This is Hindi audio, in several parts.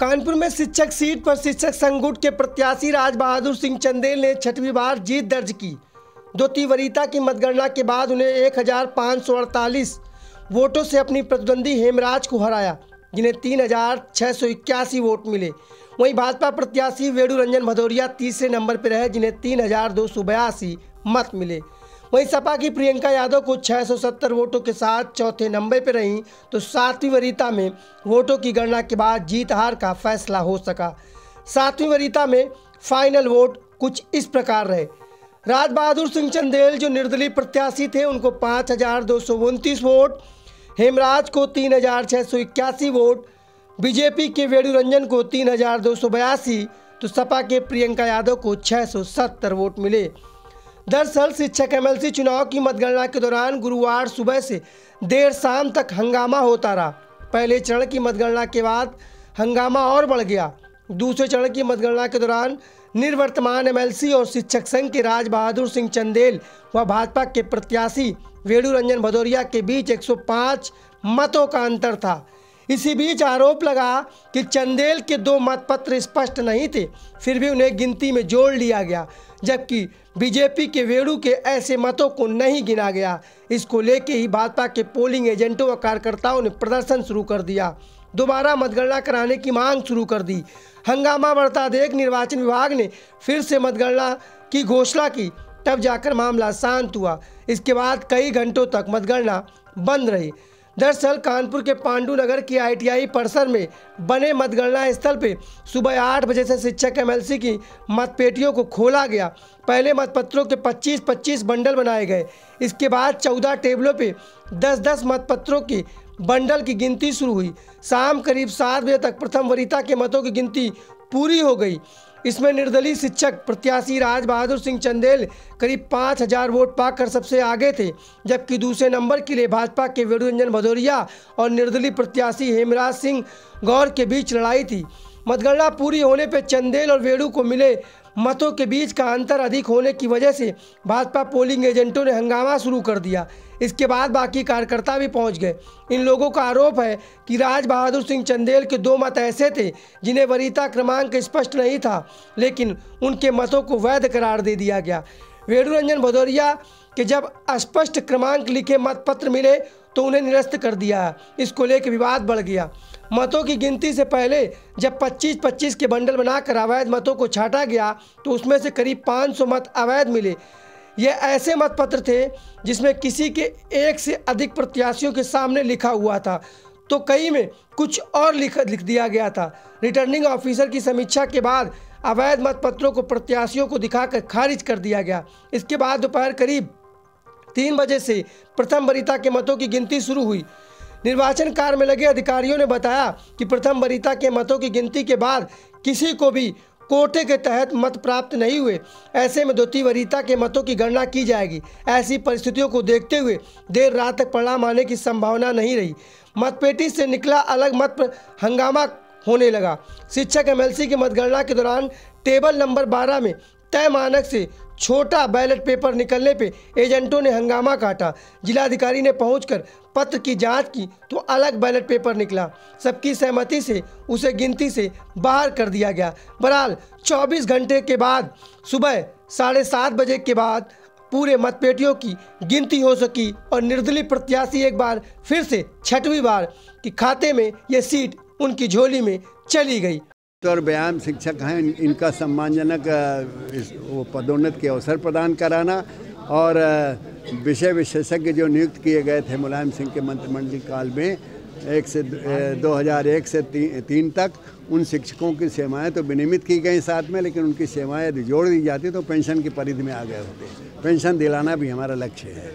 कानपुर में शिक्षक सीट पर शिक्षक संघ गुट के प्रत्याशी राज बहादुर सिंह चंदेल ने छठवीं बार जीत दर्ज की। द्वितीय वरीयता की मतगणना के बाद उन्हें 1548 वोटों से अपनी प्रतिद्वंदी हेमराज को हराया, जिन्हें 3681 वोट मिले। वहीं भाजपा प्रत्याशी वेणु रंजन भदौरिया तीसरे नंबर पर रहे, जिन्हें 3282 मत मिले। वहीं सपा की प्रियंका यादव को 670 वोटों के साथ चौथे नंबर पर रहीं, तो सातवीं वरीयता में वोटों की गणना के बाद जीत हार का फैसला हो सका। सातवीं वरीयता में फाइनल वोट कुछ इस प्रकार रहे। राज बहादुर सिंह चंदेल जो निर्दलीय प्रत्याशी थे, उनको 5229 वोट, हेमराज को 3681 वोट, बीजेपी के वेणु रंजन को 3282, तो सपा के प्रियंका यादव को 670 वोट मिले। दरअसल शिक्षक एमएलसी चुनाव की मतगणना के दौरान गुरुवार सुबह से देर शाम तक हंगामा होता रहा। पहले चरण की मतगणना के बाद हंगामा और बढ़ गया। दूसरे चरण की मतगणना के दौरान निवर्तमान एमएलसी और शिक्षक संघ के राज बहादुर सिंह चंदेल व भाजपा के प्रत्याशी वेणु रंजन भदौरिया के बीच 105 मतों का अंतर था। इसी बीच आरोप लगा कि चंदेल के 2 मतपत्र स्पष्ट नहीं थे, फिर भी उन्हें गिनती में जोड़ लिया गया, जबकि बीजेपी के वेणु के ऐसे मतों को नहीं गिना गया। इसको लेके ही भाजपा के पोलिंग एजेंटों व कार्यकर्ताओं ने प्रदर्शन शुरू कर दिया, दोबारा मतगणना कराने की मांग शुरू कर दी। हंगामा बढ़ता देख निर्वाचन विभाग ने फिर से मतगणना की घोषणा की, तब जाकर मामला शांत हुआ। इसके बाद कई घंटों तक मतगणना बंद रही। दरअसल कानपुर के पांडु नगर की ITI परिसर में बने मतगणना स्थल पे सुबह 8 बजे से शिक्षक एमएलसी की मतपेटियों को खोला गया। पहले मतपत्रों के 25-25 बंडल बनाए गए। इसके बाद 14 टेबलों पे 10-10 मतपत्रों के बंडल की गिनती शुरू हुई। शाम करीब 7 बजे तक प्रथम वरीयता के मतों की गिनती पूरी हो गई। इसमें निर्दलीय शिक्षक प्रत्याशी राज बहादुर सिंह चंदेल करीब 5000 वोट पाकर सबसे आगे थे, जबकि दूसरे नंबर के लिए भाजपा के वेणु रंजन भदौरिया और निर्दलीय प्रत्याशी हेमराज सिंह गौर के बीच लड़ाई थी। मतगणना पूरी होने पर चंदेल और वेणु को मिले मतों के बीच का अंतर अधिक होने की वजह से भाजपा पोलिंग एजेंटों ने हंगामा शुरू कर दिया। इसके बाद बाकी कार्यकर्ता भी पहुंच गए। इन लोगों का आरोप है कि राज बहादुर सिंह चंदेल के 2 मत ऐसे थे जिन्हें वरीयता क्रमांक स्पष्ट नहीं था, लेकिन उनके मतों को वैध करार दे दिया गया। वेणु रंजन भदौरिया के जब अस्पष्ट क्रमांक लिखे मतपत्र मिले तो उन्हें निरस्त कर दिया। इसको लेकर विवाद बढ़ गया। मतों की गिनती से पहले जब 25-25 के बंडल बनाकर अवैध मतों को छांटा गया तो उसमें से करीब 500 मत अवैध मिले। ये ऐसे मतपत्र थे जिसमें किसी के एक से अधिक प्रत्याशियों के सामने लिखा हुआ था, तो कई में कुछ और लिख दिया गया था। रिटर्निंग ऑफिसर की समीक्षा के बाद अवैध मतपत्रों को प्रत्याशियों को दिखाकर खारिज कर दिया गया। इसके बाद दोपहर करीब 3 बजे से प्रथम वरीयता के मतों की गिनती शुरू हुई। निर्वाचन कार्य में लगे अधिकारियों ने बताया कि प्रथम वरीयता के मतों की गिनती के बाद किसी को भी कोटे के तहत मत प्राप्त नहीं हुए। ऐसे में द्वितीय वरीयता के मतों की गणना की जाएगी। ऐसी परिस्थितियों को देखते हुए देर रात तक परिणाम आने की संभावना नहीं रही। मतपेटी से निकला अलग मत पर हंगामा होने लगा। शिक्षक एमएलसी की मतगणना के दौरान टेबल नंबर 12 में तय मानक से छोटा बैलेट पेपर निकलने पे एजेंटों ने हंगामा काटा। जिलाधिकारी ने पहुंचकर पत्र की जांच की तो अलग बैलेट पेपर निकला। सबकी सहमति से उसे गिनती से बाहर कर दिया गया। बहरहाल 24 घंटे के बाद सुबह 7:30 बजे के बाद पूरे मतपेटियों की गिनती हो सकी और निर्दलीय प्रत्याशी एक बार फिर से छठवीं बार की खाते में ये सीट उनकी झोली में चली गई। और व्यायाम शिक्षक हैं, इनका सम्मानजनक वो पदोन्नत के अवसर प्रदान कराना और विषय विशेषज्ञ जो नियुक्त किए गए थे मुलायम सिंह के मंत्रिमंडल काल में 2001 से 3 तक, उन शिक्षकों की सेवाएं तो विनियमित की गई साथ में, लेकिन उनकी सेवाएं यदि जोड़ दी जाती तो पेंशन की परिधि में आ गए होते। पेंशन दिलाना भी हमारा लक्ष्य है।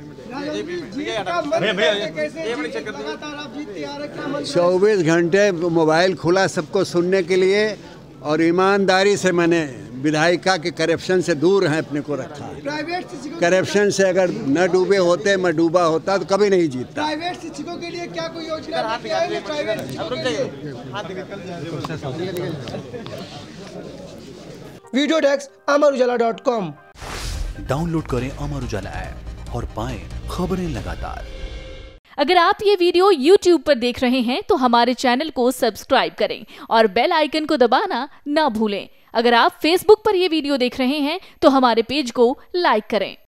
24 घंटे मोबाइल खुला सबको सुनने के लिए, और ईमानदारी से मैंने विधायिका के करप्शन से दूर हैं अपने को रखा। करप्शन से अगर न डूबे होते, मैं डूबा होता तो कभी नहीं जीतता। प्राइवेट शिक्षकों के लिए क्या कोई योजना है? Video desk amarujala.com। डाउनलोड करें अमर उजाला ऐप और पाएं खबरें लगातार। अगर आप ये वीडियो YouTube पर देख रहे हैं तो हमारे चैनल को सब्सक्राइब करें और बेल आइकन को दबाना ना भूलें। अगर आप Facebook पर ये वीडियो देख रहे हैं तो हमारे पेज को लाइक करें।